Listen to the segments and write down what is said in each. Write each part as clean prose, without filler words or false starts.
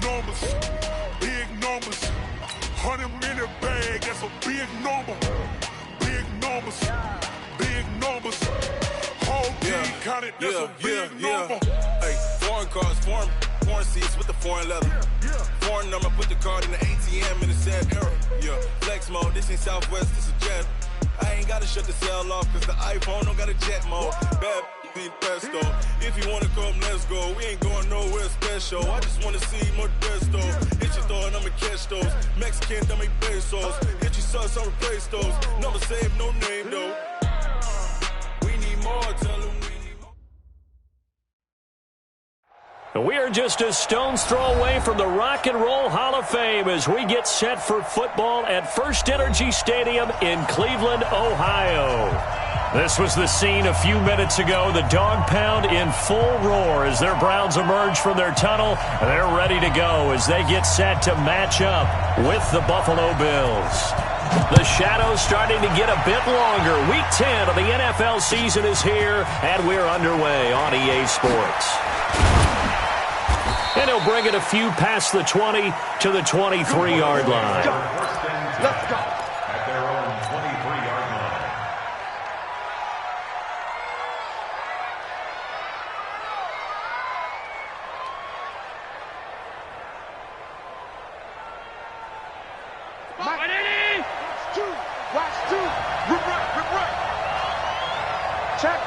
numbers, big numbers. 100-minute bag, that's a big number. Big numbers, big numbers. Whole team counted, that's a big number. Hey, foreign cars, foreign seats with the foreign leather. Foreign number, put the card in the ATM in the sad era. Yeah, flex mode, this ain't Southwest, this a jet. I ain't gotta shut the cell off, cause the iPhone don't got a jet mode. Bad need pesto. If you wanna come, let's go. We ain't going nowhere special. I just wanna see Modesto. Hit your throw and I'ma catch those. Mexican, that make pesos. Hit your sauce, I'll replace those. Number save, no name though. We need more, tell them we need more. We are just a stone's throw away from the Rock and Roll Hall of Fame as we get set for football at First Energy Stadium in Cleveland, Ohio. This was the scene a few minutes ago. The dog pound in full roar as their Browns emerge from their tunnel. They're ready to go as they get set to match up with the Buffalo Bills. The shadows starting to get a bit longer. Week 10 of the NFL season is here, and we're underway on EA Sports. And he'll bring it a few past the 20 to the 23-yard line. Let's go. At their own 23-yard line. Watch two. Rip right. Check.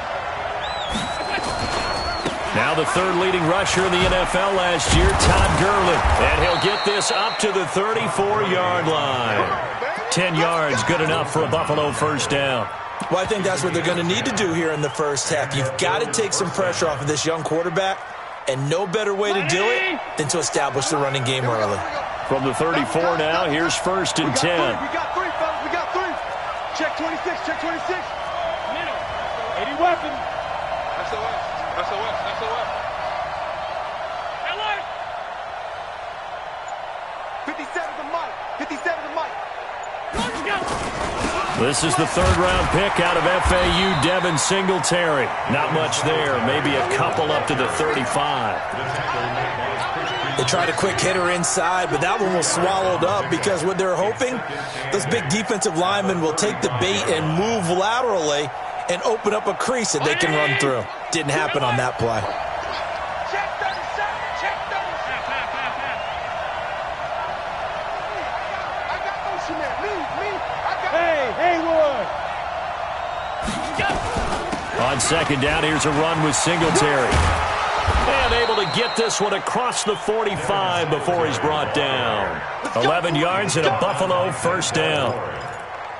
Now the third leading rusher in the NFL last year, Todd Gurley. And he'll get this up to the 34-yard line. 10 yards, good enough for a Buffalo first down. Well, I think that's what they're going to need to do here in the first half. You've got to take some pressure off of this young quarterback, and no better way to do it than to establish the running game early. From the 34 now, here's first and 10. We got three, fellas. We got three. Check 26. Check 26. Middle. 80 weapons. SOS. 57 to Mike. 57 to Mike. This is the third-round pick out of FAU, Devin Singletary. Not much there, maybe a couple up to the 35. They tried a quick hitter inside, but that one was swallowed up because what they're hoping, those big defensive linemen will take the bait and move laterally and open up a crease that they can run through. Didn't happen on that play. Check 37. Check 37. I got motion there. Me. I got Haywood. On second down, here's a run with Singletary. And able to get this one across the 45 before he's brought down. 11 yards and a Buffalo first down.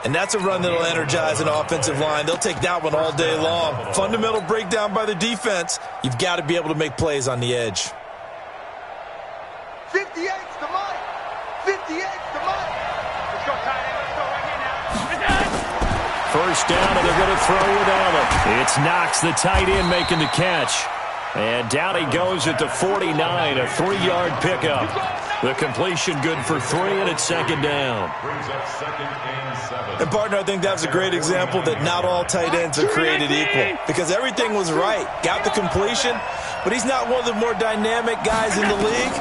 And that's a run that'll energize an offensive line. They'll take that one all day long. Fundamental breakdown by the defense. You've got to be able to make plays on the edge. 58's the Mike. 58's the Mike. Let's go, tight end. Let's go right here now. First down, and they're going to throw with Allen. It's Knox, the tight end, making the catch. And down he goes at the 49, a 3-yard pickup. The completion good for 3, and it's second down. Brings up second and 7. And, partner, I think that was a great example that not all tight ends are created equal. Because everything was right. Got the completion, but he's not one of the more dynamic guys in the league.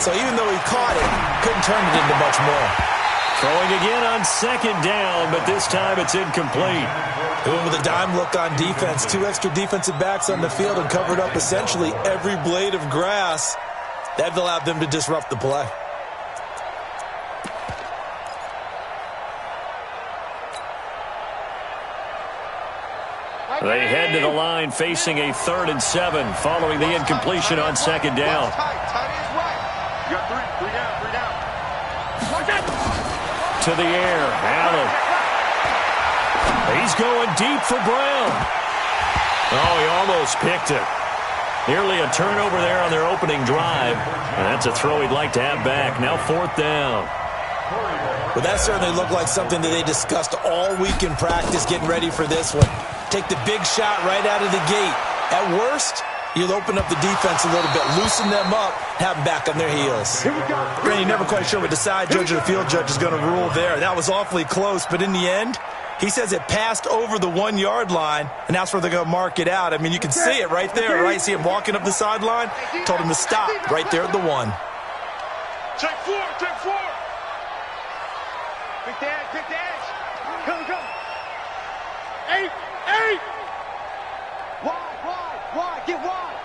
So even though he caught it, couldn't turn it into much more. Throwing again on second down, but this time it's incomplete. Doing with a dime look on defense. 2 extra defensive backs on the field and covered up essentially every blade of grass. That allowed them to disrupt the play. They head to the line facing a 3rd and 7 following the incompletion on second down. Tight end's right. You got three down. To the air, Allen. He's going deep for Brown. Oh, he almost picked it. Nearly a turnover there on their opening drive. And that's a throw he'd like to have back. Now 4th down. Well, that certainly looked like something that they discussed all week in practice getting ready for this one. Take the big shot right out of the gate. At worst, you'll open up the defense a little bit, loosen them up, have them back on their heels. Granted, you're never quite sure what the side judge or the field judge is going to rule there. That was awfully close, but in the end, he says it passed over the 1-yard line, and that's where they're going to mark it out. I mean, you can see it right there, right? See him walking up the sideline? Told him to stop right there at the 1. Check 4, check 4. Pick the edge, pick the edge. Come, come. 8, 8. Wide, get wide.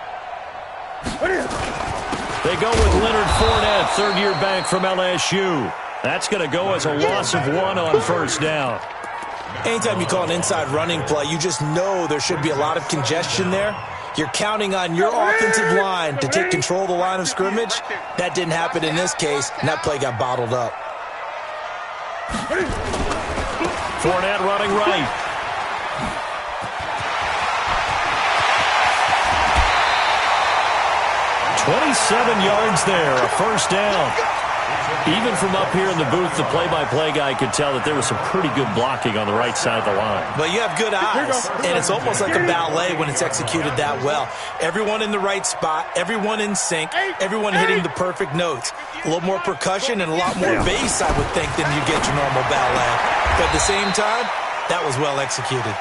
They go with Leonard Fournette, third-year back from LSU. That's going to go as a loss of 1 on first down. Anytime you call an inside running play, you just know there should be a lot of congestion there. You're counting on your offensive line to take control of the line of scrimmage. That didn't happen in this case, and that play got bottled up. Fournette running right. "27 yards there, a first down." Even from up here in the booth, the play-by-play guy could tell that there was some pretty good blocking on the right side of the line. Well, you have good eyes, and it's almost like a ballet when it's executed that well. Everyone in the right spot, everyone in sync, everyone hitting the perfect notes. A little more percussion and a lot more bass, I would think, than you get your normal ballet. But at the same time, that was well executed.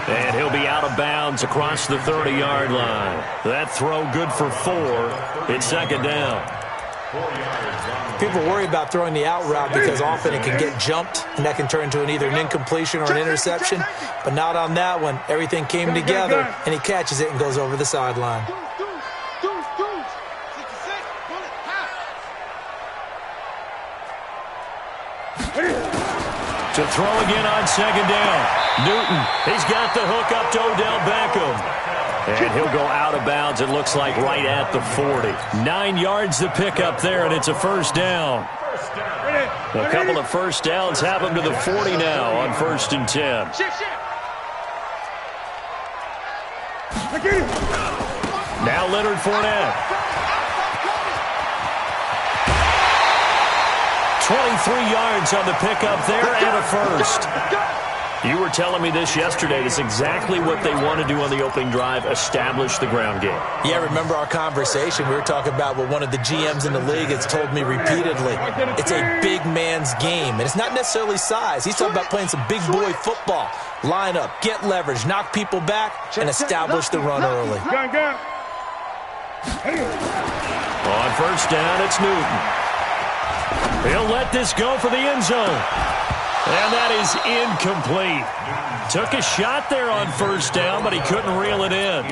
And he'll be out of bounds across the 30-yard line. That throw good for 4. It's second down. People worry about throwing the out route because often it can get jumped, and that can turn into either an incompletion or an interception. But not on that one. Everything came together, and he catches it and goes over the sideline. To throw again on second down. Newton, he's got the hook up to Odell Beckham. And he'll go out of bounds, it looks like, right at the 40. 9 yards to pick up there, and it's a first down. A couple of first downs have him to the 40 now on 1st and 10. Now Leonard Fournette. 23 yards on the pickup there and a first. You were telling me this yesterday. That's exactly what they want to do on the opening drive, establish the ground game. Yeah, remember our conversation? We were talking about what one of the GMs in the league has told me repeatedly. It's a big man's game, and it's not necessarily size. He's talking about playing some big boy football. Line up, get leverage, knock people back, and establish the run early. On first down, it's Newton. He'll let this go for the end zone. And that is incomplete. Took a shot there on first down, but he couldn't reel it in.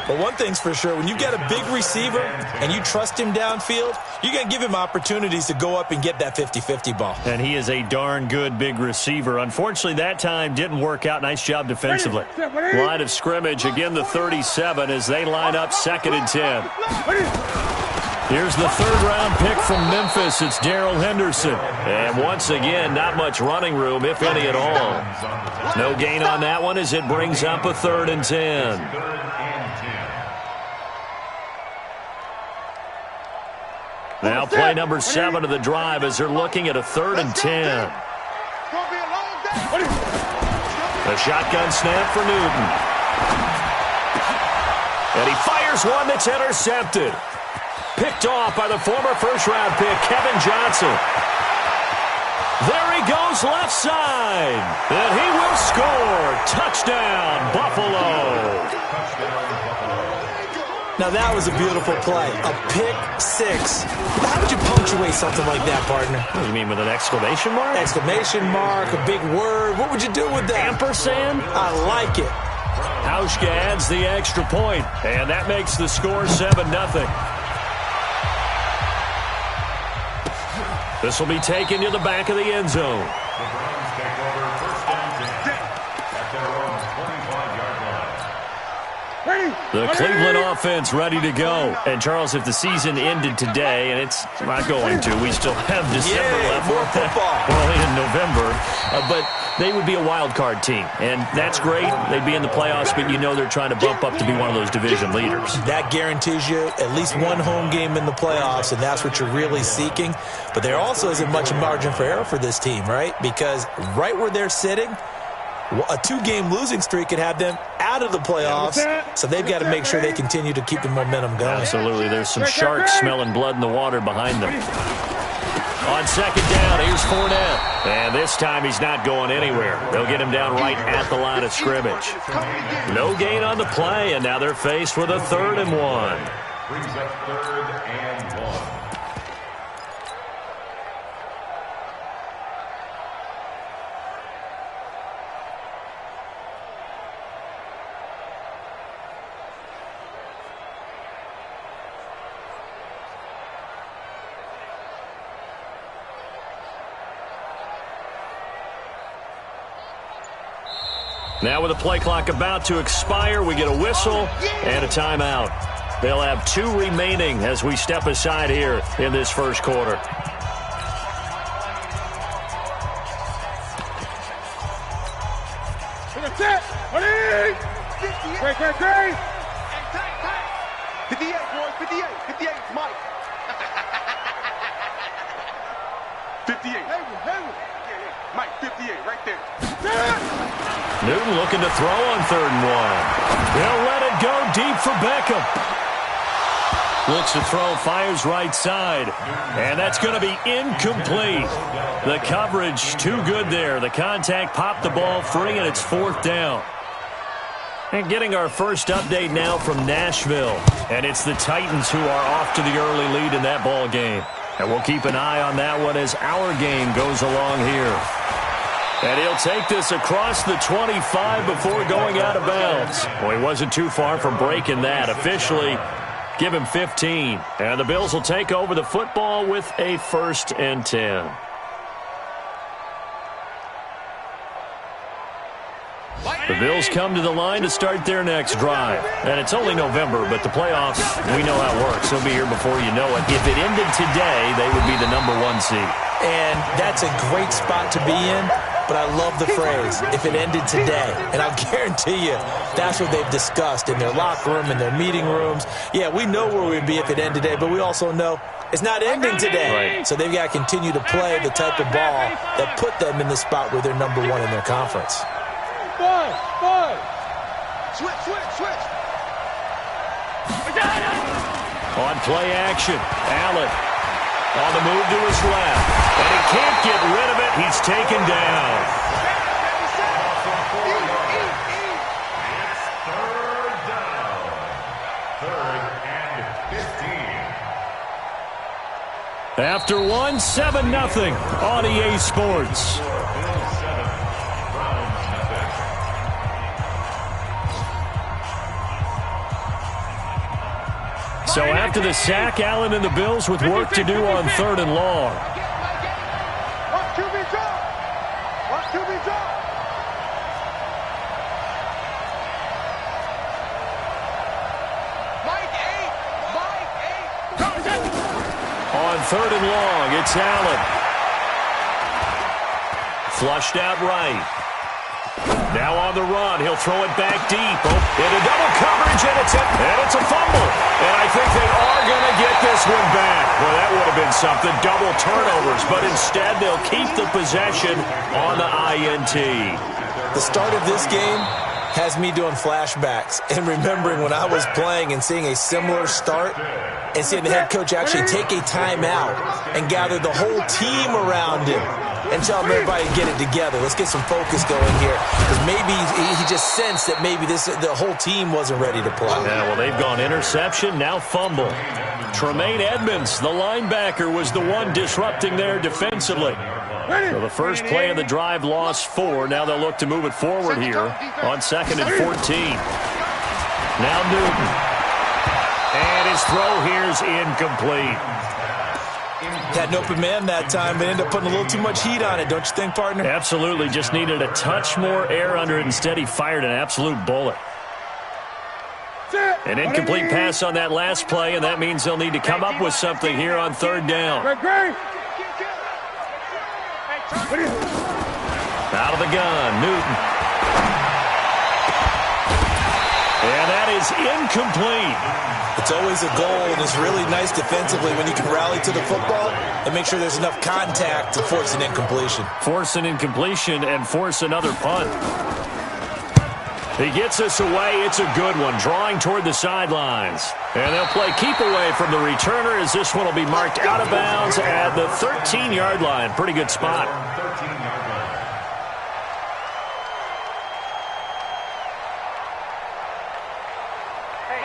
But one thing's for sure, when you get a big receiver and you trust him downfield, you're going to give him opportunities to go up and get that 50-50 ball. And he is a darn good big receiver. Unfortunately, that time didn't work out. Nice job defensively. Line of scrimmage, again the 37 as they line up 2nd and 10. Here's the 3rd-round pick from Memphis. It's Darrell Henderson. And once again, not much running room, if any at all. No gain on that one as it brings up a 3rd and 10. Now play number 7 of the drive as they're looking at a 3rd and 10. The shotgun snap for Newton. And he fires one that's intercepted. Picked off by the former first-round pick, Kevin Johnson. There he goes left side. And he will score. Touchdown, Buffalo. Now that was a beautiful play. A pick 6. How would you punctuate something like that, partner? What do you mean, with an exclamation mark? Exclamation mark, a big word. What would you do with that? Ampersand? I like it. Hauschka adds the extra point, and that makes the score 7-0. This will be taken to the back of the end zone. The Cleveland offense ready to go. And, Charles, if the season ended today, and it's not going to, we still have December left. More football. Well, in November. But they would be a wild card team. And that's great. They'd be in the playoffs, but you know they're trying to bump up to be one of those division leaders. That guarantees you at least one home game in the playoffs, and that's what you're really seeking. But there also isn't much margin for error for this team, right? Because right where they're sitting, a 2-game losing streak could have them out of the playoffs, so they've got to make sure they continue to keep the momentum going. Absolutely. There's some sharks smelling blood in the water behind them. On second down, here's Fournette. And this time he's not going anywhere. They'll get him down right at the line of scrimmage. No gain on the play, and now they're faced with a 3rd and 1. Brings up 3rd and 1. Now with the play clock about to expire, we get a whistle and a timeout. They'll have 2 remaining as we step aside here in this first quarter. That's it. Ready? Great. 58, boys. 58. 58. Mike. 58. Haywood. Mike, 58, right there. Newton looking to throw on 3rd and 1. He'll let it go deep for Beckham. Looks to throw, fires right side. And that's going to be incomplete. The coverage too good there. The contact popped the ball free, and it's 4th down. And getting our first update now from Nashville. And it's the Titans who are off to the early lead in that ball game. And we'll keep an eye on that one as our game goes along here. And he'll take this across the 25 before going out of bounds. Well, he wasn't too far from breaking that. Officially, give him 15. And the Bills will take over the football with a 1st and 10. The Bills come to the line to start their next drive. And it's only November, but the playoffs, we know how it works. They'll be here before you know it. If it ended today, they would be the #1 seed. And that's a great spot to be in, but I love the phrase, if it ended today. And I'll guarantee you, that's what they've discussed in their locker room, in their meeting rooms. Yeah, we know where we'd be if it ended today, but we also know it's not ending today. Right. So they've got to continue to play the type of ball that put them in the spot where they're #1 in their conference. Boy. Switch. On play action, Allen on the move to his left. And he can't get rid of it. He's taken down. It's 3rd down. 3rd and 15. After 1, 7-0 on EA Sports. So after the sack, Allen and the Bills with work to do on 3rd and long. Watch QB drop. Mike 8. On 3rd and long, it's Allen. Flushed out right. Now on the run, he'll throw it back deep. Into double coverage, and it's a fumble. And I think they are going to get this one back. Well, that would have been something, double turnovers. But instead, they'll keep the possession on the INT. The start of this game has me doing flashbacks and remembering when I was playing and seeing a similar start and seeing the head coach actually take a timeout and gather the whole team around him and tell everybody to get it together. Let's get some focus going here. Because maybe he just sensed that maybe the whole team wasn't ready to play. Yeah, well, they've gone interception, now fumble. Tremaine Edmonds, the linebacker, was the one disrupting there defensively. So the first play of the drive lost 4. Now they'll look to move it forward here on 2nd and 14. Now Newton. And his throw here is incomplete. Had an open man that time, but ended up putting a little too much heat on it, don't you think, partner? Absolutely. Just needed a touch more air under it. Instead, he fired an absolute bullet. An incomplete pass on that last play, and that means they'll need to come up with something here on 3rd down. Out of the gun, Newton. And that is incomplete. It's always a goal, and it's really nice defensively when you can rally to the football and make sure there's enough contact to force an incompletion. Force an incompletion and force another punt. He gets us away. It's a good one, drawing toward the sidelines. And they'll play keep away from the returner as this one will be marked out of bounds at the 13-yard line. Pretty good spot.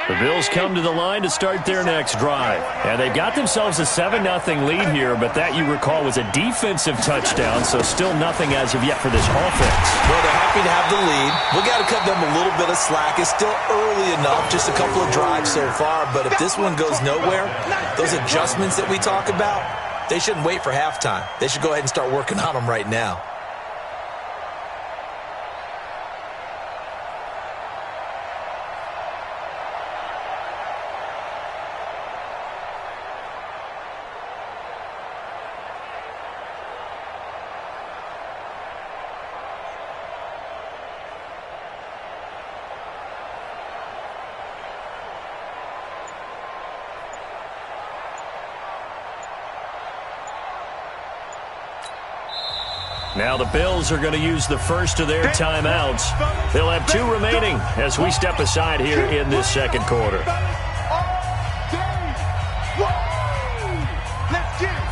The Bills come to the line to start their next drive. And they've got themselves a 7-0 lead here, but that, you recall, was a defensive touchdown, so still nothing as of yet for this offense. Well, they're happy to have the lead. We got to cut them a little bit of slack. It's still early enough, just a couple of drives so far, but if this one goes nowhere, those adjustments that we talk about, they shouldn't wait for halftime. They should go ahead and start working on them right now. Now the Bills are going to use the first of their timeouts. They'll have 2 remaining as we step aside here in this second quarter. Let's get it.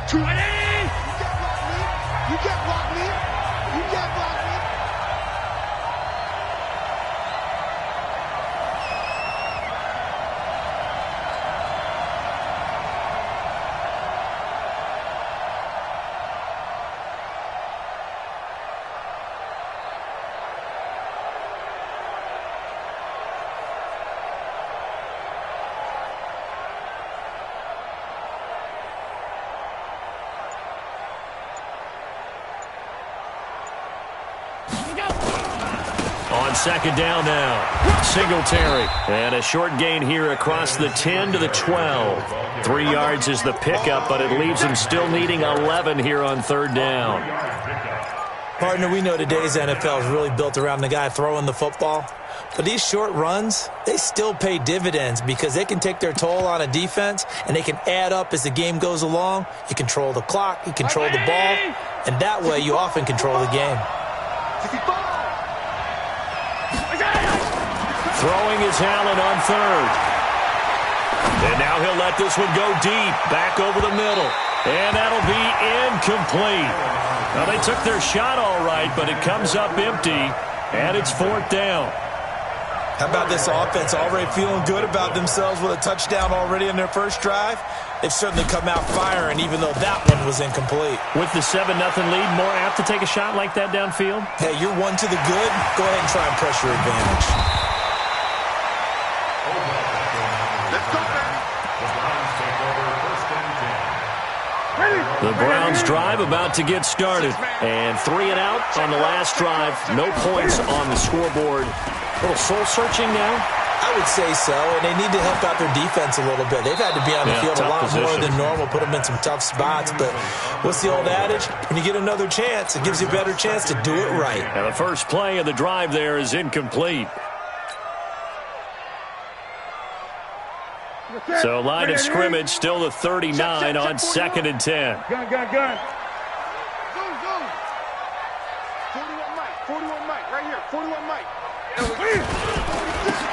20. You can't block me. You can't block me. On second down now, Singletary. And a short gain here across the 10 to the 12. 3 yards is the pickup, but it leaves him still needing 11 here on third down. Partner, we know today's NFL is really built around the guy throwing the football. But these short runs, they still pay dividends because they can take their toll on a defense, and they can add up as the game goes along. You control the clock, you control the ball, and that way you often control the game. Throwing is Allen on third. And now he'll let this one go deep, back over the middle. And that'll be incomplete. Now, they took their shot all right, but it comes up empty, and it's fourth down. How about this offense already feeling good about themselves with a touchdown already in their first drive? They've certainly come out firing, even though that one was incomplete. With the 7-0 lead, more apt to take a shot like that downfield? Hey, you're 1 to the good. Go ahead and try and press your advantage. The Browns drive about to get started. And 3 and out on the last drive. No points on the scoreboard. A little soul-searching now? I would say so, and they need to help out their defense a little bit. They've had to be on the field a lot more than normal, put them in some tough spots. But what's the old adage? When you get another chance, it gives you a better chance to do it right. And the first play of the drive there is incomplete. So line of scrimmage still the 39 on 2nd and 10. Gun. Zoom. 41 Mike. 41 Mike. Right here. 41 Mike.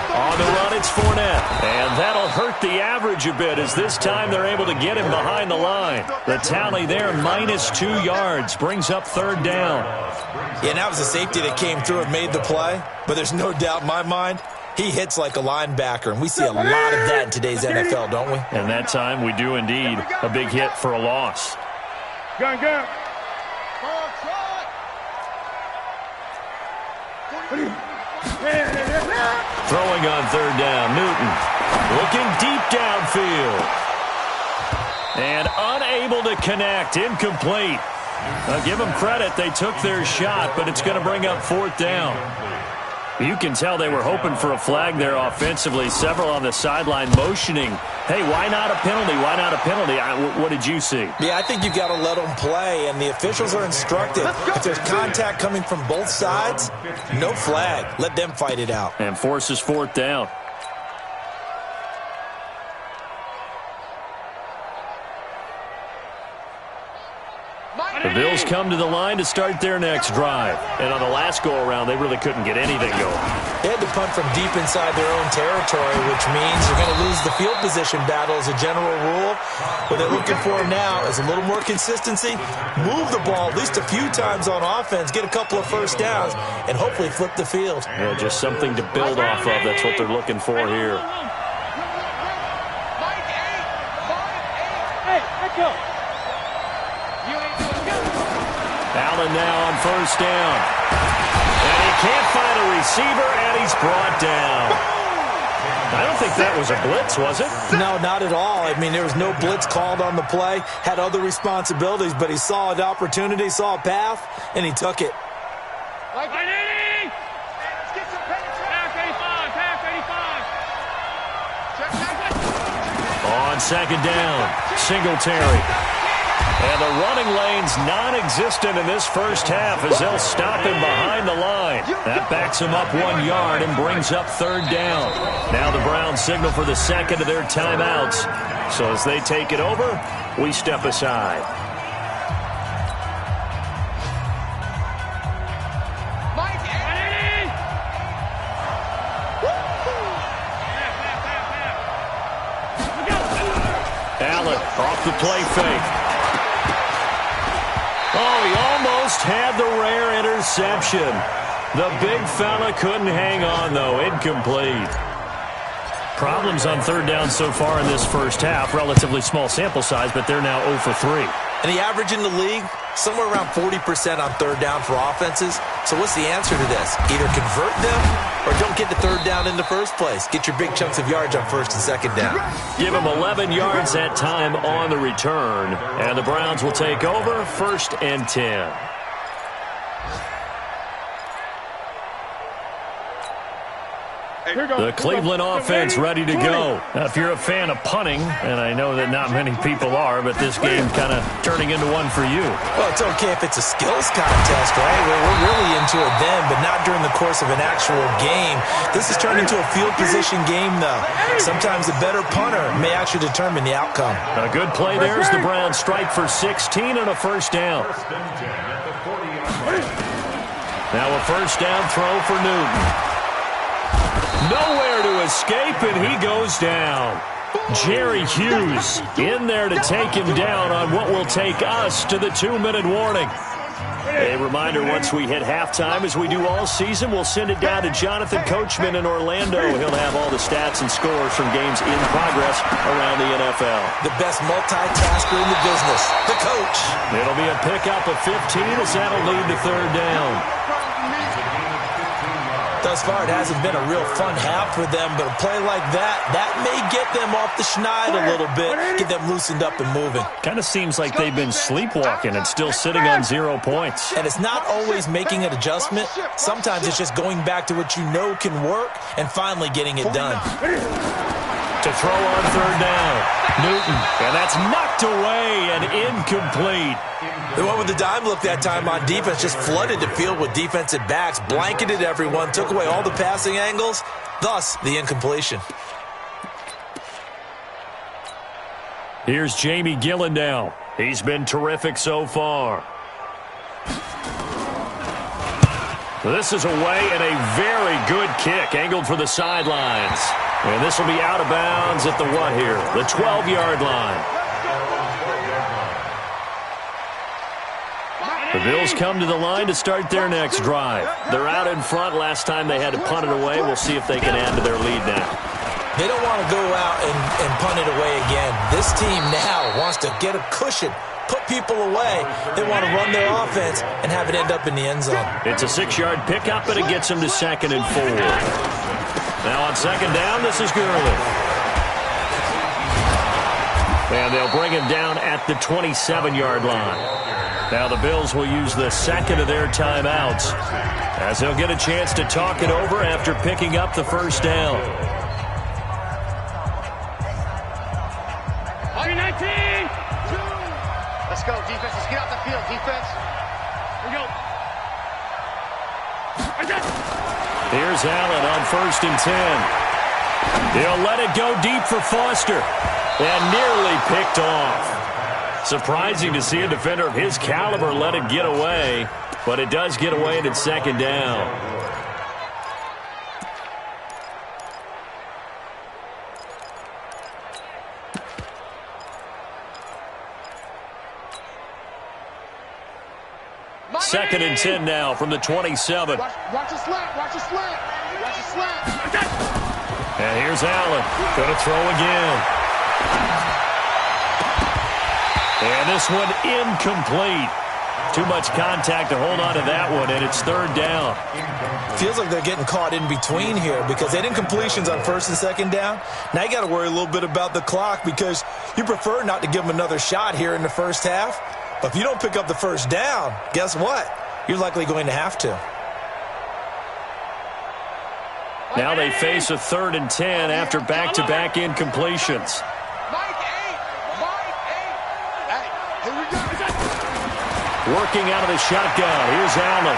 On the run, it's Fournette. And that'll hurt the average a bit as this time they're able to get him behind the line. The tally there, -2 yards, brings up third down. Yeah, and that was a safety that came through and made the play. But there's no doubt in my mind, he hits like a linebacker, and we see a lot of that in today's NFL, don't we? And that time we do indeed. A big hit for a loss. Gun. Throwing on third down, Newton. Looking deep downfield. And unable to connect, incomplete. I'll give them credit, they took their shot, but it's going to bring up fourth down. You can tell they were hoping for a flag there offensively. Several on the sideline motioning, hey, why not a penalty? Why not a penalty? What did you see? Yeah, I think you've got to let them play, and the officials are instructed. If there's contact coming from both sides, no flag. Let them fight it out. And forces fourth down. The Bills come to the line to start their next drive. And on the last go-around, they really couldn't get anything going. They had to punt from deep inside their own territory, which means you're going to lose the field position battle as a general rule. What they're looking for now is a little more consistency, move the ball at least a few times on offense, get a couple of first downs, and hopefully flip the field. Yeah, just something to build off of. That's what they're looking for here. Hey, let's go. Allen now on first down. And he can't find a receiver, and he's brought down. I don't think that was a blitz, was it? No, not at all. I mean, there was no blitz called on the play, had other responsibilities, but he saw an opportunity, saw a path, and he took it. Like it. Let's get some penetration. Pass 85. On second down, Singletary. And the running lane's non-existent in this first half as they'll stop him behind the line. That backs him up 1 yard and brings up third down. Now the Browns signal for the second of their timeouts. So as they take it over, we step aside. Allen off the play fake. Oh, he almost had the rare interception. The big fella couldn't hang on, though. Incomplete. Problems on third down so far in this first half. Relatively small sample size, but they're now 0 for 3. And the average in the league, somewhere around 40% on third down for offenses. So what's the answer to this? Either convert them or don't get the third down in the first place. Get your big chunks of yards on first and second down. Give them 11 yards that time on the return. And the Browns will take over 1st and 10. The Cleveland offense ready to go. Now, if you're a fan of punting, and I know that not many people are, but this game kind of turning into one for you. Well, it's okay if it's a skills contest, right? We're really into it then, but not during the course of an actual game. This has turned into a field position game, though. Sometimes a better punter may actually determine the outcome. A good play there as the Browns strike for 16 and a first down. Now a first down throw for Newton. Nowhere to escape, and he goes down. Jerry Hughes in there to take him down on what will take us to the 2-minute warning. A reminder, once we hit halftime, as we do all season, we'll send it down to Jonathan Coachman in Orlando. He'll have all the stats and scores from games in progress around the NFL. The best multitasker in the business, the coach. It'll be a pickup of 15 as that'll lead to third down. Thus far, it hasn't been a real fun half for them, but a play like that may get them off the schneid a little bit, get them loosened up and moving. Kind of seems like they've been sleepwalking and still sitting on 0 points. And it's not always making an adjustment. Sometimes it's just going back to what you know can work and finally getting it done. To throw on third down, Newton, and that's knocked away and incomplete. They went with the dime look that time on defense, just flooded the field with defensive backs, blanketed everyone, took away all the passing angles, thus the incompletion. Here's Jamie Gillendow. He's been terrific so far. This is away and a very good kick, angled for the sidelines. And this will be out of bounds at the what here? The 12-yard line. The Bills come to the line to start their next drive. They're out in front. Last time they had to punt it away. We'll see if they can add to their lead now. They don't want to go out and punt it away again. This team now wants to get a cushion, put people away. They want to run their offense and have it end up in the end zone. It's a 6-yard pickup, but it gets them to 2nd and 4. Now on 2nd down, this is Gurley. And they'll bring him down at the 27-yard line. Now the Bills will use the second of their timeouts as they'll get a chance to talk it over after picking up the first down. 19. Let's go, defense. Let's get out the field, defense. Here we go. Here's Allen on 1st and 10. He'll let it go deep for Foster and nearly picked off. Surprising to see a defender of his caliber let it get away, but it does get away and it's 2nd down. Second and 10 now from the 27. Watch the slant. Watch the slant. Watch the slant. And here's Allen. Going to throw again. And this one incomplete. Too much contact to hold on to that one, and it's 3rd down. Feels like they're getting caught in between here because they had incompletions on 1st and 2nd down. Now you got to worry a little bit about the clock because you prefer not to give them another shot here in the first half. But if you don't pick up the first down, guess what? You're likely going to have to. Now they face a 3rd and 10 after back-to-back incompletions. Working out of the shotgun. Here's Allen.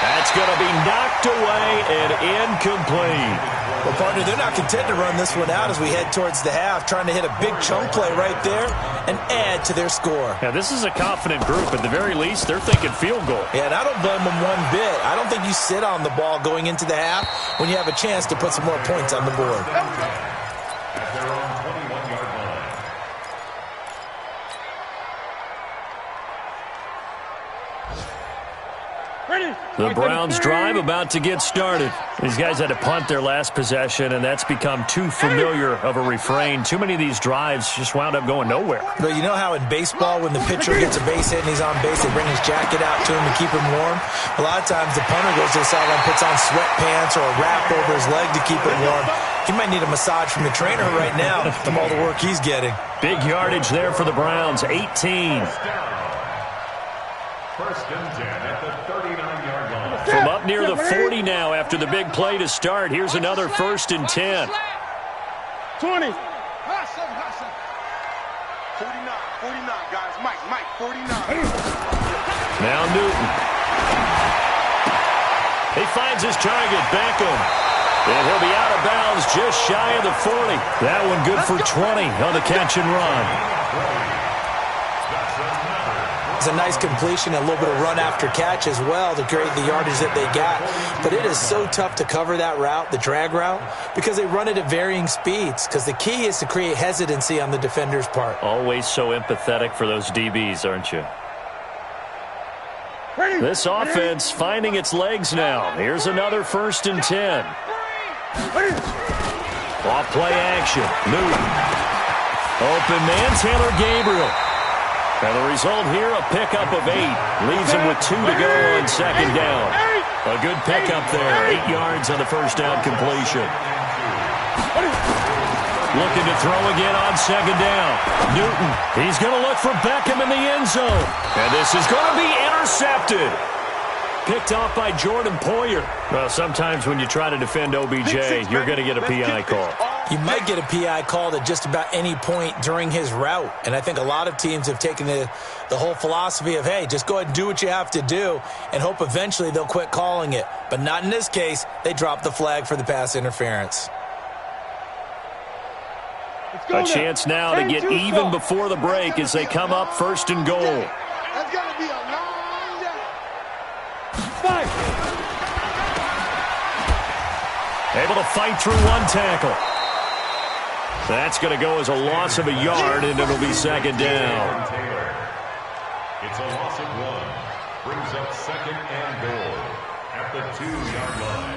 That's going to be knocked away and incomplete. Well, partner, they're not content to run this one out as we head towards the half, trying to hit a big chunk play right there and add to their score. Yeah, this is a confident group. At the very least, they're thinking field goal. Yeah, and I don't blame them one bit. I don't think you sit on the ball going into the half when you have a chance to put some more points on the board. At their own 21-yard line. The Browns drive about to get started. These guys had to punt their last possession, and that's become too familiar of a refrain. Too many of these drives just wound up going nowhere. But you know how in baseball, when the pitcher gets a base hit and he's on base, they bring his jacket out to him to keep him warm? A lot of times the punter goes to the sideline, puts on sweatpants or a wrap over his leg to keep it warm. He might need a massage from the trainer right now from all the work he's getting. Big yardage there for the Browns, 18. First and 10 at the 39-yard line. From up near the 40 now after the big play to start. Here's another first and 10. 20. 49, 49, guys. Mike, 49. Now Newton. He finds his target, Beckham. And he'll be out of bounds just shy of the 40. That one good for 20 on the catch and run. It's a nice completion, a little bit of run after catch as well to create the yardage that they got. But it is so tough to cover that route, the drag route, because they run it at varying speeds. Because the key is to create hesitancy on the defender's part. Always so empathetic for those DBs, aren't you? This offense finding its legs now. Here's another first and 10. Off play action. Newton. Open man, Taylor Gabriel. And the result here, a pickup of 8. Leaves him with 2 to go on second down. A good pickup there. 8 yards on the first down completion. Looking to throw again on second down. Newton, he's going to look for Beckham in the end zone. And this is going to be intercepted. Picked off by Jordan Poyer. Well, sometimes when you try to defend OBJ, you're going to get a PI call. You might get a PI called at just about any point during his route. And I think a lot of teams have taken the whole philosophy of, hey, just go ahead and do what you have to do and hope eventually they'll quit calling it. But not in this case. They dropped the flag for the pass interference. A chance now to get even before the break as they come up first and goal. That's going to be a long day. Fight. Able to fight through one tackle. That's going to go as a loss of a yard, and it'll be second down. It's a loss of 1. Brings up second and goal at the 2-yard line.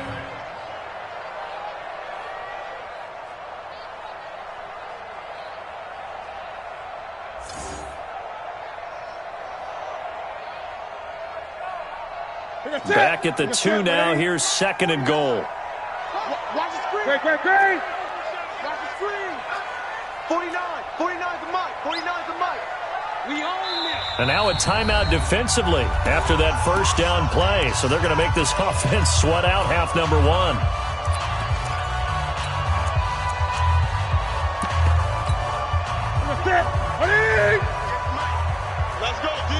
Back at the 2 now. Here's second and goal. Watch the screen. Great. Watch the screen. 49 to Mike. 49 to Mike. We own this. And now a timeout defensively after that first down play. So they're going to make this offense sweat out half number 1. Let's go, D.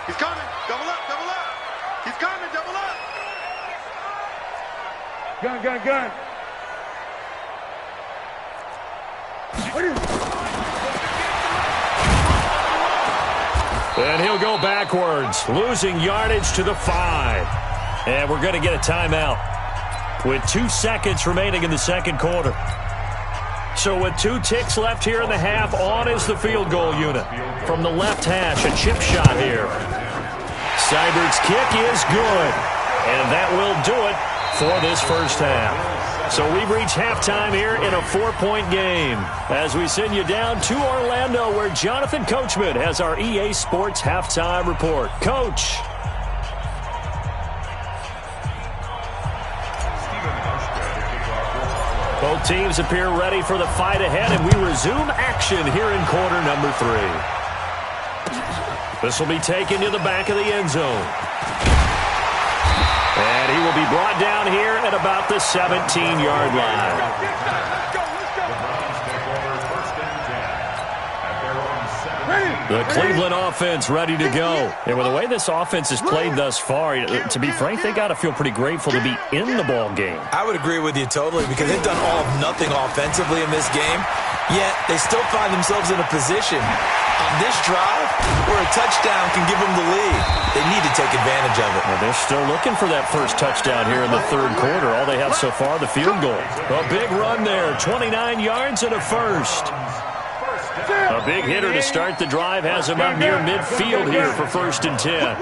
He's coming. Double up. He's coming. Double up. Gun. And he'll go backwards, losing yardage to the 5. And we're going to get a timeout with 2 seconds remaining in the second quarter. So with 2 ticks left here in the half, on is the field goal unit. From the left hash, a chip shot here. Seibert's kick is good. And that will do it for this first half. So we've reached halftime here in a 4-point game as we send you down to Orlando where Jonathan Coachman has our EA Sports halftime report. Coach. Both teams appear ready for the fight ahead, and we resume action here in quarter number 3. This will be taken to the back of the end zone. And he will be brought down here at about the 17-yard line. Ready. The Cleveland offense ready to go. And with the way this offense has played thus far, to be frank, they got to feel pretty grateful to be in the ball game. I would agree with you totally because they've done all of nothing offensively in this game, yet they still find themselves in a position on this drive where a touchdown can give them the lead. They need to take advantage of it. Well, they're still looking for that first touchdown here in the third quarter. All they have so far, the field goal. A big run there, 29 yards and a first. A big hitter to start the drive has him up near midfield here for 1st and 10.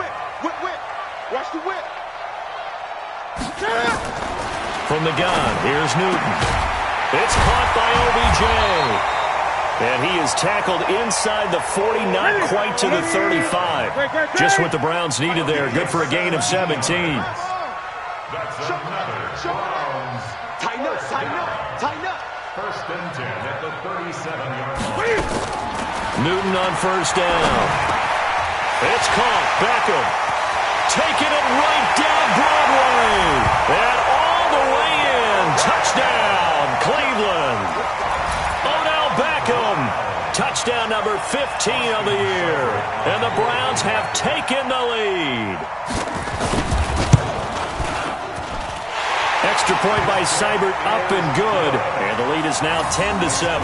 Watch the whip. From the gun, here's Newton. It's caught by OBJ. And he is tackled inside the 40, not quite to the 35. Just what the Browns needed there. Good for a gain of 17. Tighten up. 1st and 10 at the 37-yard line. Newton on 1st down. It's caught. Beckham taking it right down Broadway. And all the way in. Touchdown, Cleveland. Odell Beckham. Touchdown number 15 of the year. And the Browns have taken the lead. Extra point by Seibert, up and good. And the lead is now 10-7.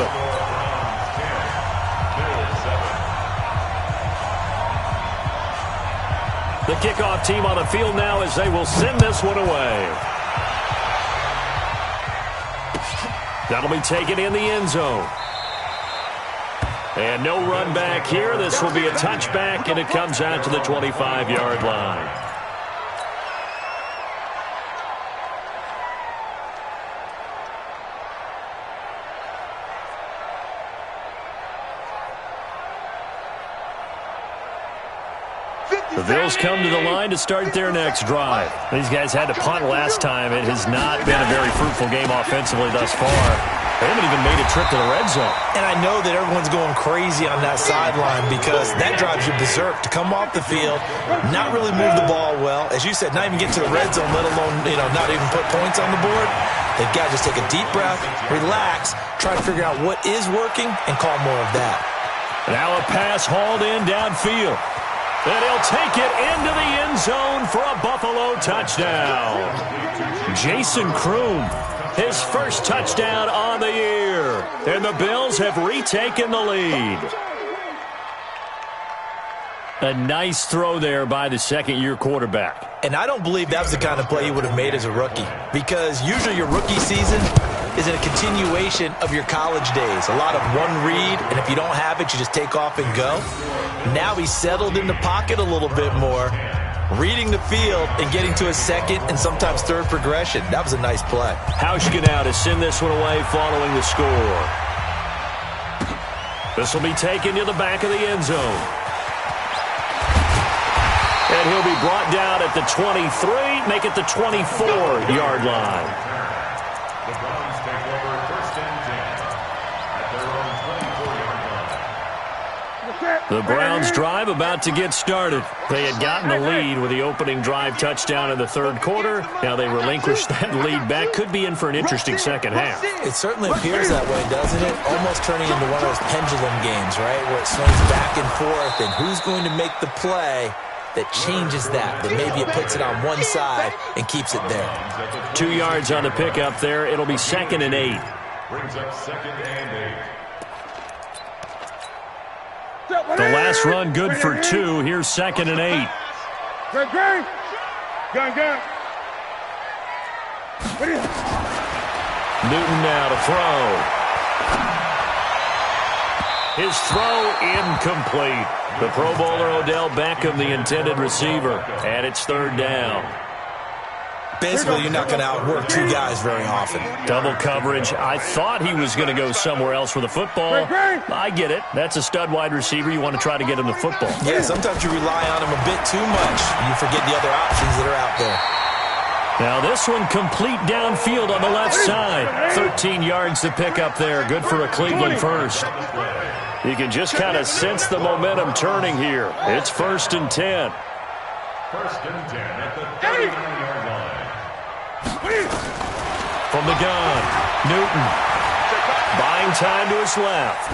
The kickoff team on the field now as they will send this one away. That'll be taken in the end zone. And no run back here. This will be a touchback, and it comes out to the 25-yard line. The Bills come to the line to start their next drive. These guys had to punt last time. It has not been a very fruitful game offensively thus far. They haven't even made a trip to the red zone. And I know that everyone's going crazy on that sideline because that drives you berserk to come off the field, not really move the ball well. As you said, not even get to the red zone, let alone, not even put points on the board. They've got to just take a deep breath, relax, try to figure out what is working, and call more of that. Now a pass hauled in downfield. And he'll take it into the end zone for a Buffalo touchdown. Jason Kroom, his first touchdown on the year. And the Bills have retaken the lead. A nice throw there by the second-year quarterback. And I don't believe that was the kind of play he would have made as a rookie. Because usually your rookie season is in a continuation of your college days. A lot of one read, and if you don't have it, you just take off and go. Now he's settled in the pocket a little bit more, reading the field and getting to a second and sometimes third progression. That was a nice play. Hauschka now to send this one away following the score. This will be taken to the back of the end zone. And he'll be brought down at the 23, make it the 24-yard line. The Browns take over 1st and 10 at their own 24-yard line. The Browns drive about to get started. They had gotten the lead with the opening drive touchdown in the third quarter. Now they relinquish that lead back. Could be in for an interesting second half. It certainly appears that way, doesn't it? Almost turning into one of those pendulum games, right? Where it swings back and forth, and who's going to make the play that changes that maybe it puts it on one side and keeps it there. 2 yards on the pickup there. It'll be 2nd and 8. Brings up 2nd and 8. The last run good for 2. Here's 2nd and 8. Gun. Newton now to throw. His throw incomplete. The Pro Bowler Odell Beckham, the intended receiver, and it's 3rd down. Basically, you're not going to outwork two guys very often. Double coverage. I thought he was going to go somewhere else with the football. I get it. That's a stud wide receiver. You want to try to get him the football. Yeah, sometimes you rely on him a bit too much. You forget the other options that are out there. Now this one complete downfield on the left side. 13 yards to pick up there. Good for a Cleveland first. You can just kind of sense the momentum turning here. It's 1st and 10. 1st and 10 at the 39-yard line. From the gun, Newton. Buying time to his left.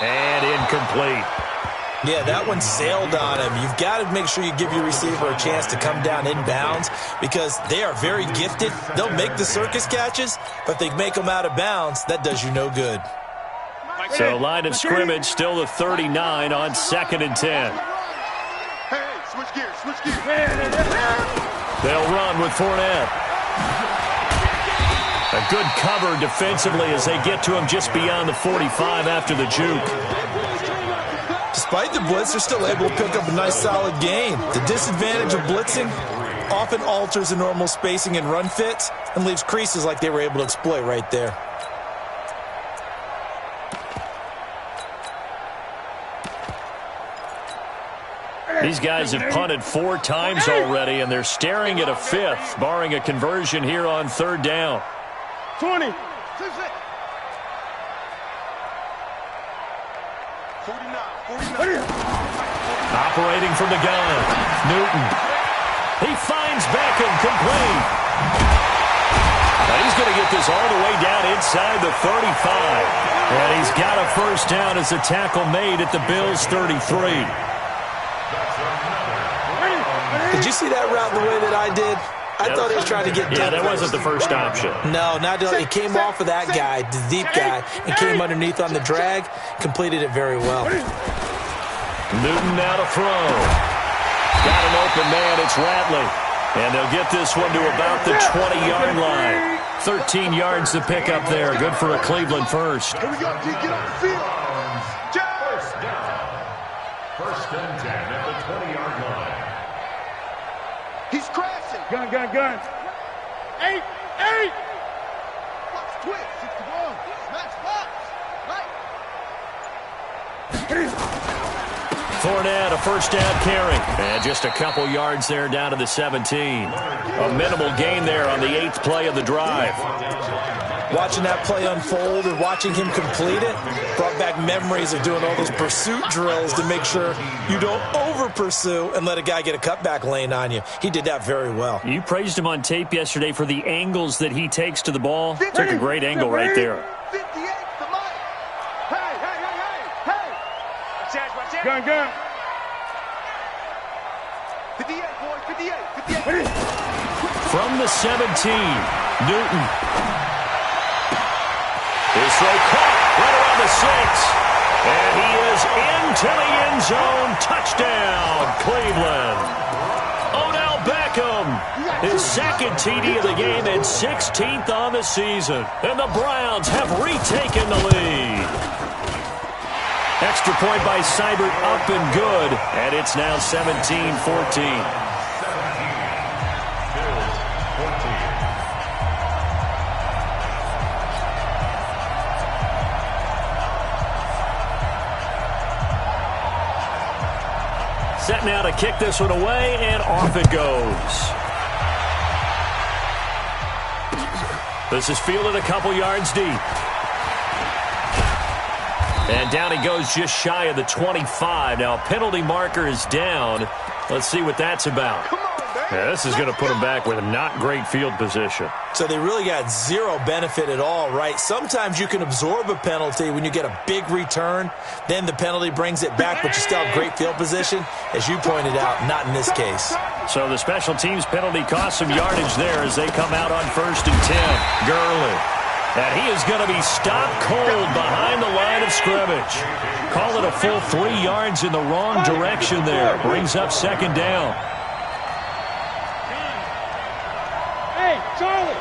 And incomplete. Yeah, that one sailed on him. You've got to make sure you give your receiver a chance to come down inbounds because they are very gifted. They'll make the circus catches, but if they make them out of bounds, that does you no good. So line of scrimmage still the 39 on 2nd and 10. Hey, switch gears, switch gears. They'll run with Fournette. A good cover defensively as they get to him just beyond the 45 after the juke. Despite the blitz, they're still able to pick up a nice solid gain. The disadvantage of blitzing often alters the normal spacing and run fits and leaves creases like they were able to exploit right there. These guys have punted 4 times already, and they're staring at a 5th, barring a conversion here on 3rd down. 20. 49. Operating from the gun, Newton. He finds Beckham complete. And he's going to get this all the way down inside the 35. And he's got a first down as a tackle made at the Bills' 33. Did you see that route the way that I did? I thought he was trying to get deep. Yeah, that wasn't the first option. No, not he came off of that guy, the deep guy, and came underneath on the drag, completed it very well. Newton now to throw. Got an open man, it's Ratley. And they'll get this one to about the 20-yard line. 13 yards to pick up there. Good for a Cleveland first. Here we go, G, get on the field. First down. 1st and 10 at the 20-yard line. He's crashing. Gun. 8. Watch twist. 61. Smash box. Right. Fournette, a first down carry. And just a couple yards there down to the 17. A minimal gain there on the 8th play of the drive. Watching that play unfold and watching him complete it brought back memories of doing all those pursuit drills to make sure you don't over-pursue and let a guy get a cutback lane on you. He did that very well. You praised him on tape yesterday for the angles that he takes to the ball. Took a great angle right there. 58 to Mike. Hey. Gun. 58, boys. 58. From the 17, Newton. His throw caught right around the 6. And he is into the end zone. Touchdown, Cleveland. Odell Beckham, his 2nd TD of the game and 16th on the season. And the Browns have retaken the lead. Extra point by Seibert up and good. And it's now 17-14. Set now to kick this one away, and off it goes. This is fielded a couple yards deep. And down he goes just shy of the 25. Now, a penalty marker is down. Let's see what that's about. Yeah, this is going to put him back with a not great field position. So they really got zero benefit at all, right? Sometimes you can absorb a penalty when you get a big return. Then the penalty brings it back, but you still have great field position. As you pointed out, not in this case. So the special teams penalty cost some yardage there as they come out on 1st and 10. Gurley. And he is going to be stopped cold behind the line of scrimmage. Call it a full 3 yards in the wrong direction there. Brings up 2nd down. Charlie.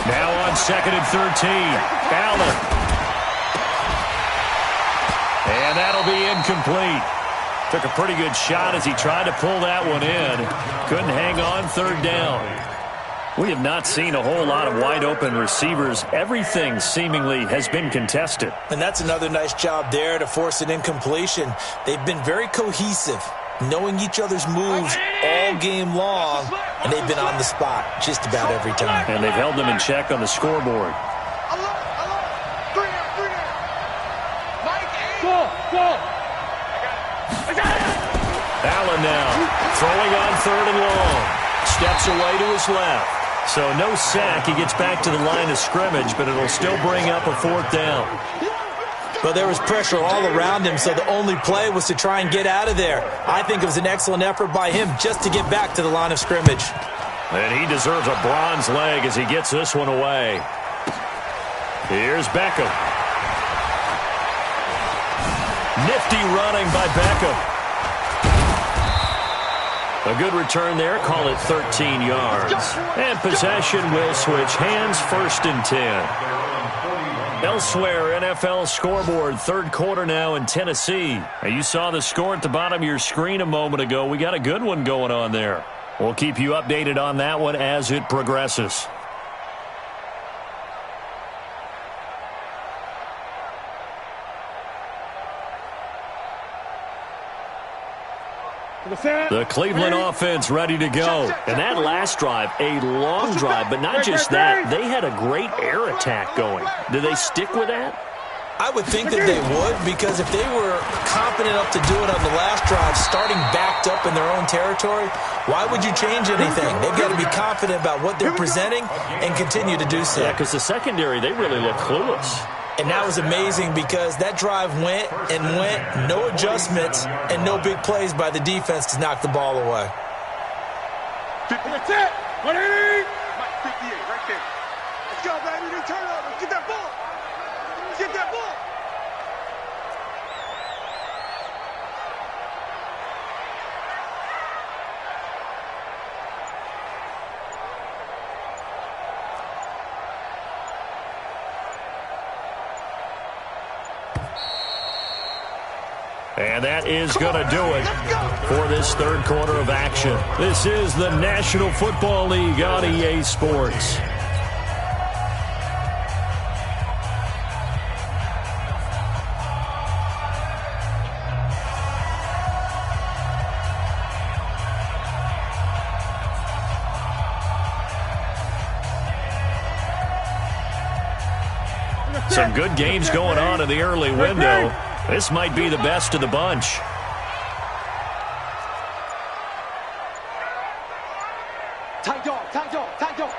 Now on 2nd and 13. Allen. And that'll be incomplete. Took a pretty good shot as he tried to pull that one in. Couldn't hang on 3rd down. We have not seen a whole lot of wide-open receivers. Everything seemingly has been contested. And that's another nice job there to force an incompletion. They've been very cohesive, knowing each other's moves all game long, and they've been on the spot just about every time. And they've held them in check on the scoreboard. Allen now throwing on 3rd and long. Steps away to his left. So no sack. He gets back to the line of scrimmage, but it'll still bring up a 4th down. Well, there was pressure all around him, so the only play was to try and get out of there. I think it was an excellent effort by him just to get back to the line of scrimmage. And he deserves a bronze leg as he gets this one away. Here's Beckham. Nifty running by Beckham. A good return there. Call it 13 yards. And possession will switch hands, 1st and 10. Elsewhere, NFL scoreboard, 3rd quarter now in Tennessee. You saw the score at the bottom of your screen a moment ago. We got a good one going on there. We'll keep you updated on that one as it progresses. The Cleveland offense ready to go. And that last drive, a long drive, but not just that. They had a great air attack going. Do they stick with that? I would think that they would, because if they were confident enough to do it on the last drive, starting backed up in their own territory, why would you change anything? They've got to be confident about what they're presenting and continue to do so. Yeah, because the secondary, they really look clueless. And that was amazing because that drive went and went, no adjustments, and no big plays by the defense to knock the ball away. That's it. 180. Mike, 58, right there. Let's go, baby. They turn over. Get that ball. Get that ball. And that is going to do it for this 3rd quarter of action. This is the National Football League on EA Sports. Some good games going on in the early window. This might be the best of the bunch. Tight dog, tight dog, tight dog.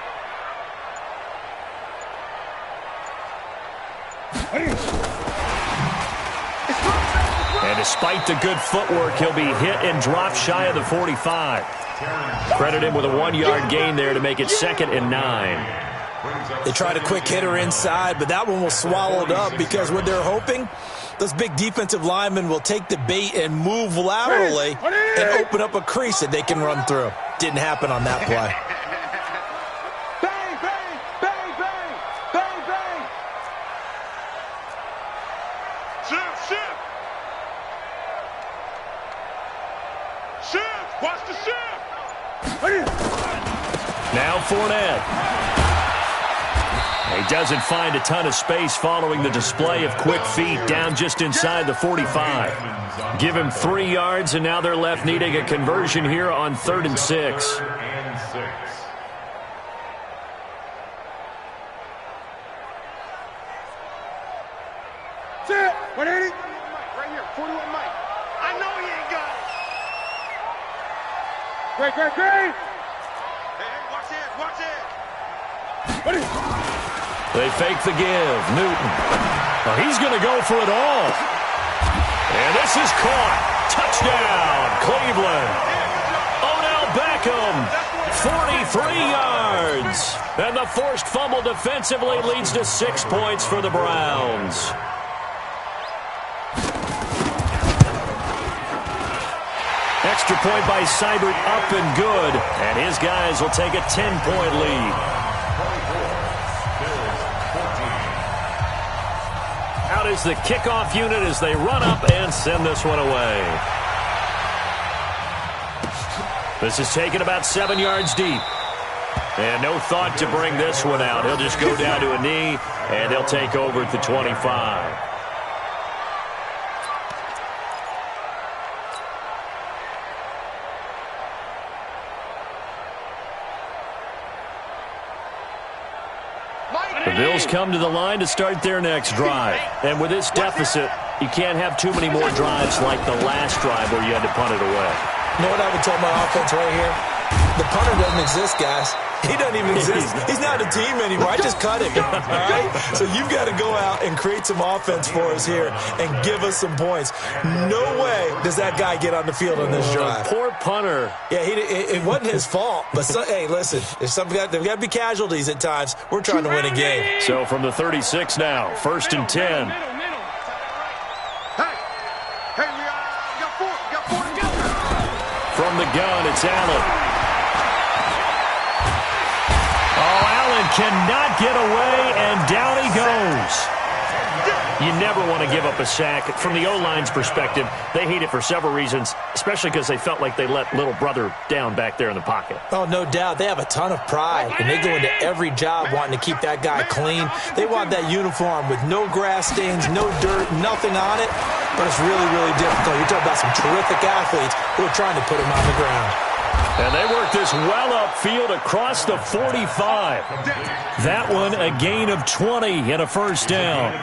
And despite the good footwork, he'll be hit and dropped shy of the 45. Credit him with a 1-yard gain there to make it 2nd and 9. They tried a quick hitter inside, but that one was swallowed up because what they're hoping, those big defensive linemen will take the bait and move laterally and open up a crease that they can run through. Didn't happen on that play. Bang, bang, bang, bang, bang, bang. Shift, shift. Shift, watch the shift. Now Fournette. He doesn't find a ton of space following the display of quick feet down just inside the 45. Give him 3 yards, and now they're left needing a conversion here on 3rd and 6. That's it. 180. Right here, 41 Mike. I know he ain't got it. Great. Hey, watch it, watch it. What is They fake the give. Newton. Well, he's going to go for it all. And this is caught. Touchdown, Cleveland. Odell Beckham, 43 yards. And the forced fumble defensively leads to 6 points for the Browns. Extra point by Seibert, up and good. And his guys will take a 10-point lead. Out is the kickoff unit as they run up and send this one away. This is taken about 7 yards deep. And no thought to bring this one out. He'll just go down to a knee, and they'll take over at the 25. The Bills come to the line to start their next drive. And with this deficit, you can't have too many more drives like the last drive where you had to punt it away. You know what I would tell my offense right here? The punter doesn't exist, guys. He doesn't even exist. He's not a team anymore. I just cut him. All right? So you've got to go out and create some offense for us here and give us some points. No way does that guy get on the field on this drive. Poor punter. Yeah, it wasn't his fault. But, hey, listen, there's got to be casualties at times. We're trying to win a game. So from the 36 now, 1st and 10. Hey, we got four to go. From the gun, it's Allen. Oh, Allen cannot get away, and down he goes. You never want to give up a sack. From the O-line's perspective, they hate it for several reasons, especially because they felt like they let little brother down back there in the pocket. Oh, no doubt. They have a ton of pride, and they go into every job wanting to keep that guy clean. They want that uniform with no grass stains, no dirt, nothing on it, but it's really, really difficult. You're talking about some terrific athletes who are trying to put him on the ground. And they work this well upfield across the 45. That one a gain of 20 and a first down.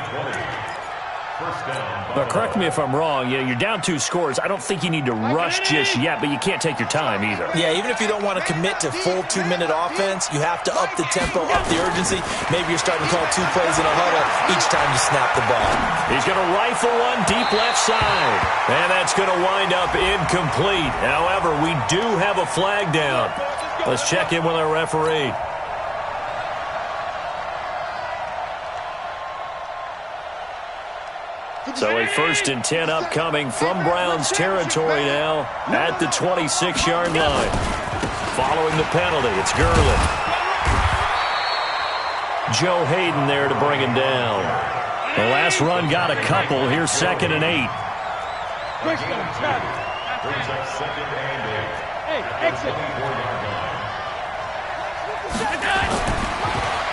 But correct me if I'm wrong. You're down 2 scores. I don't think you need to rush just yet, but you can't take your time either. Yeah, even if you don't want to commit to full 2-minute offense, you have to up the tempo, up the urgency. Maybe you're starting to call 2 plays in a huddle each time you snap the ball. He's going to rifle one deep left side. And that's going to wind up incomplete. However, we do have a flag down. Let's check in with our referee. So a 1st and 10 upcoming from Browns territory now at the 26-yard line. Following the penalty, it's Gurley. Joe Hayden there to bring him down. The last run got a couple. Here's 2nd and 8. Brings up 2nd and 8. Hey, exit.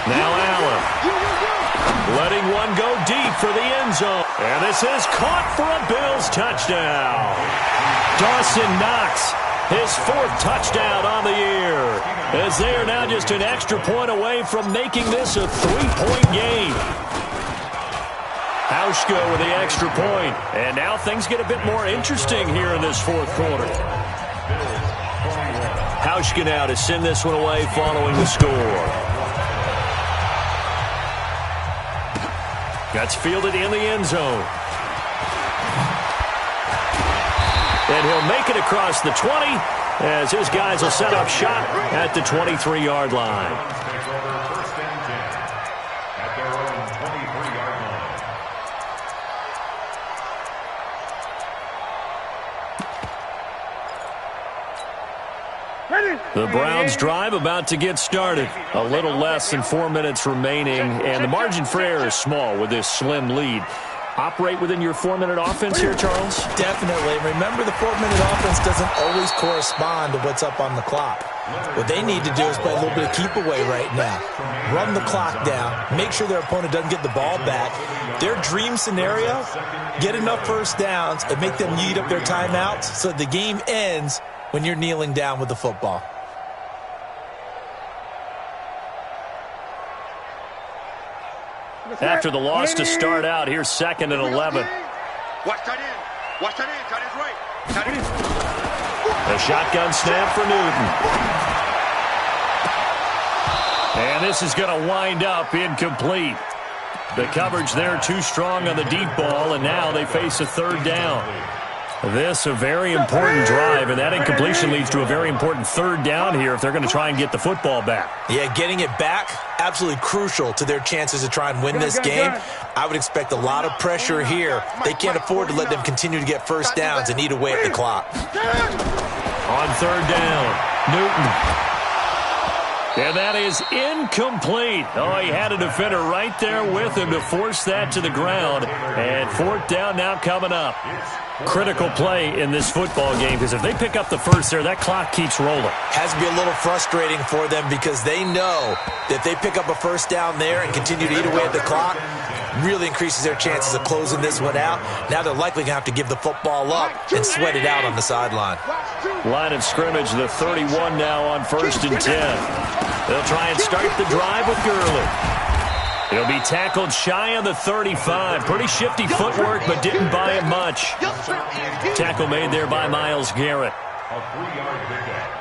Now Allen. Letting one go deep for the end zone. And this is caught for a Bills touchdown. Dawson Knox, his 4th touchdown on the year. As they are now just an extra point away from making this a 3-point game. Hauschka with the extra point. And now things get a bit more interesting here in this 4th quarter. Hauschka now to send this one away following the score. That's fielded in the end zone. And he'll make it across the 20 as his guys will set up shop at the 23-yard line. The Browns drive about to get started. A little less than 4 minutes remaining, and the margin for error is small with this slim lead. Operate within your 4-minute offense here, Charles? Definitely. Remember, the 4-minute offense doesn't always correspond to what's up on the clock. What they need to do is play a little bit of keep away right now. Run the clock down. Make sure their opponent doesn't get the ball back. Their dream scenario, get enough first downs and make them eat up their timeouts so the game ends when you're kneeling down with the football. After the loss to start out, here's 2nd and 11. Watch tight end. Watch tight end. Tight end's right. Tight end. A shotgun snap for Newton. And this is going to wind up incomplete. The coverage there too strong on the deep ball, and now they face a 3rd down. This a very important drive, and that incompletion leads to a very important 3rd down here if they're going to try and get the football back. Yeah, getting it back, absolutely crucial to their chances to try and win this game. I would expect a lot of pressure here. They can't afford to let them continue to get first downs and eat away at the clock. On 3rd down, Newton. And that is incomplete. Oh, he had a defender right there with him to force that to the ground. And 4th down now coming up. Critical play in this football game, because if they pick up the first there, that clock keeps rolling. Has to be a little frustrating for them because they know that if they pick up a first down there and continue to eat away at the clock, really increases their chances of closing this one out. Now they're likely going to have to give the football up and sweat it out on the sideline. Line of scrimmage, the 31 now on 1st and 10. They'll try and start the drive with Gurley. He'll be tackled shy of the 35. Pretty shifty footwork, but didn't buy it much. Tackle made there by Myles Garrett.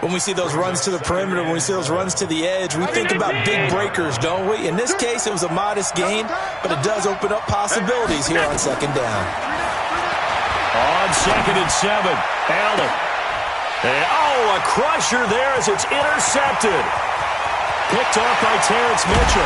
when we see those runs to the perimeter, when we see those runs to the edge, we think about big breakers, don't we? In this case, it was a modest gain, but it does open up possibilities here on second down. On 2nd and 7, Allen. And, a crusher there as it's intercepted. Picked off by Terrence Mitchell.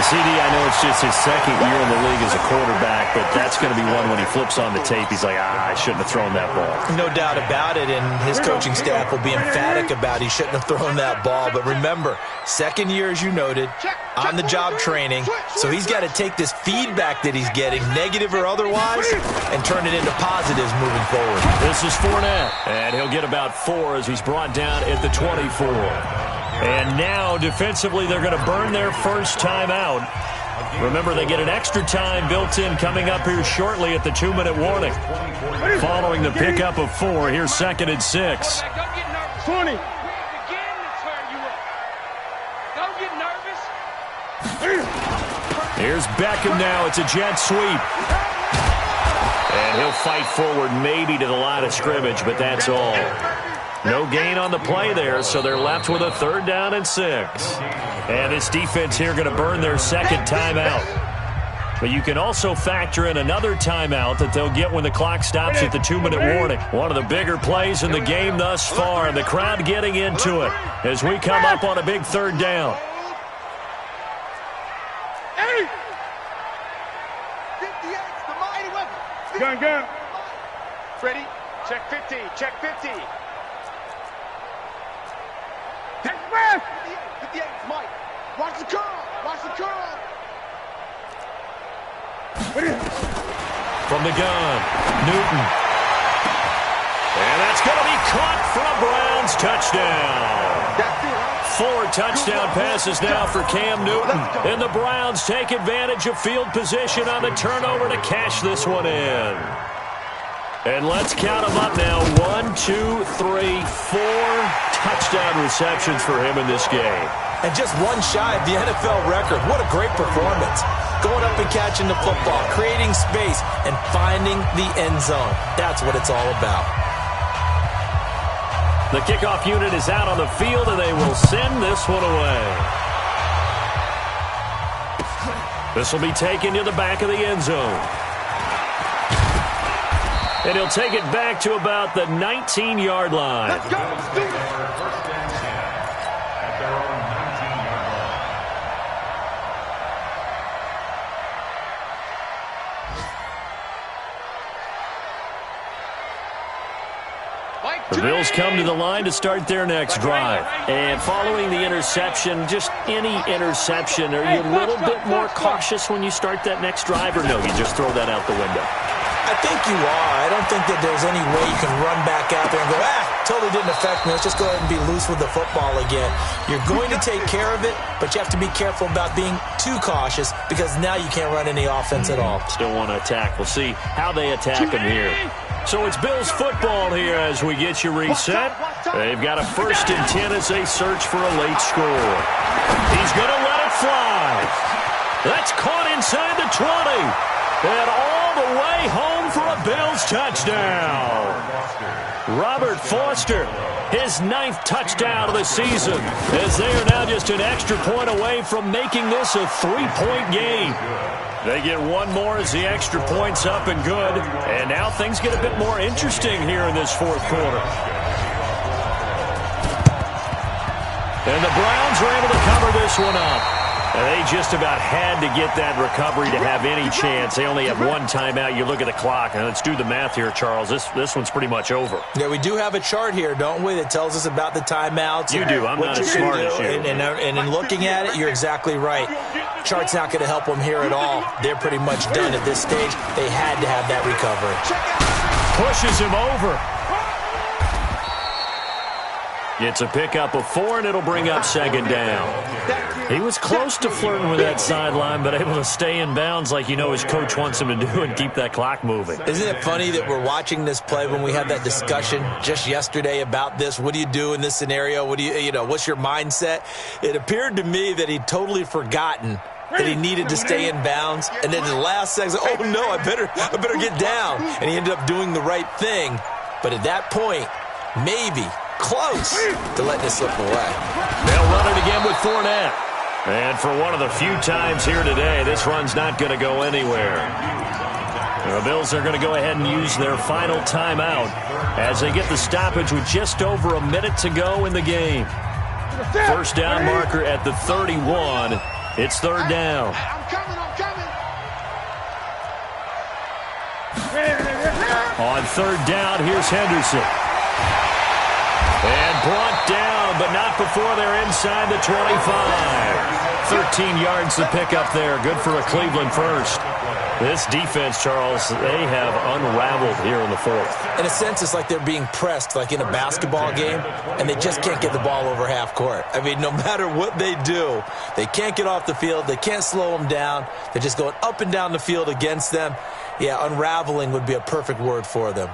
CD, I know it's just his second year in the league as a quarterback, but that's going to be one when he flips on the tape. He's like, I shouldn't have thrown that ball. No doubt about it, and his coaching staff will be emphatic about he shouldn't have thrown that ball. But remember, second year, as you noted, on-the-job training, so he's got to take this feedback that he's getting, negative or otherwise, and turn it into positives moving forward. This is Fournette, and he'll get about 4 as he's brought down at the 24. And now, defensively, they're going to burn their first timeout. Remember, they get an extra time built in coming up here shortly at the 2-minute warning. Following the pickup of 4, here's 2nd and 6. 20. Here's Beckham now. It's a jet sweep. And he'll fight forward maybe to the line of scrimmage, but that's all. No gain on the play there, so they're left with a 3rd down and 6. And this defense here going to burn their second timeout. But you can also factor in another timeout that they'll get when the clock stops at the 2-minute warning. One of the bigger plays in the game thus far, and the crowd getting into it as we come up on a big 3rd down. Gun. Ready? Check 50. Check 50. Take breath. 58, Mike. Watch the curl. Watch the curl. From the gun, Newton. And that's going to be caught for a Browns touchdown. 4 touchdown passes now for Cam Newton. And the Browns take advantage of field position on the turnover to cash this one in. And let's count them up now. 1, 2, 3, 4 touchdown receptions for him in this game. And just one shy of the NFL record. What a great performance. Going up and catching the football, creating space, and finding the end zone. That's what it's all about. The kickoff unit is out on the field, and they will send this one away. This will be taken to the back of the end zone. And he'll take it back to about the 19-yard line. Let's go. Let's do it. First and 10 at their own 19-yard line. The Bills come to the line to start their next drive. And following the interception, just any interception, are you a little bit more cautious when you start that next drive, or no, you just throw that out the window? I think you are. I don't think that there's any way you can run back out there and go, totally didn't affect me. Let's just go ahead and be loose with the football again. You're going to take care of it, but you have to be careful about being too cautious because now you can't run any offense at all. Still want to attack. We'll see how they attack him here. So it's Bills football here as we get you reset. They've got a 1st and 10 as they search for a late score. He's going to let it fly. That's caught inside the 20. And all the way home for a Bills touchdown. Robert Foster, his 9th touchdown of the season, as they are now just an extra point away from making this a 3-point game. They get one more as the extra point's up and good. And now things get a bit more interesting here in this 4th quarter. And the Browns are able to cover this one up. And they just about had to get that recovery to have any chance. They only have one timeout. You look at the clock, and let's do the math here, Charles. This one's pretty much over. Yeah, we do have a chart here, don't we, that tells us about the timeouts. You do. I'm not as smart as you. And in looking at it, you're exactly right. Chart's not going to help them here at all. They're pretty much done at this stage. They had to have that recovery. Pushes him over. It's a pickup of 4, and it'll bring up 2nd down. He was close to flirting with that sideline, but able to stay in bounds like you know his coach wants him to do and keep that clock moving. Isn't it funny that we're watching this play when we had that discussion just yesterday about this? What do you do in this scenario? What do you know, what's your mindset? It appeared to me that he'd totally forgotten that he needed to stay in bounds, and then in the last second, oh no, I better get down. And he ended up doing the right thing. But at that point, maybe close to letting it slip away. They'll run it again with Fournette. And for one of the few times here today, this run's not going to go anywhere. The Bills are going to go ahead and use their final timeout as they get the stoppage with just over a minute to go in the game. First down marker at the 31. It's third down. I'm coming. On third down, here's Henderson. And brought down, but not before they're inside the 25. 13 yards to pick up there. Good for a Cleveland first. This defense, Charles, they have unraveled here in the fourth. In a sense, it's like they're being pressed like in a basketball game, and they just can't get the ball over half court. I mean, no matter what they do, they can't get off the field. They can't slow them down. They're just going up and down the field against them. Yeah, unraveling would be a perfect word for them.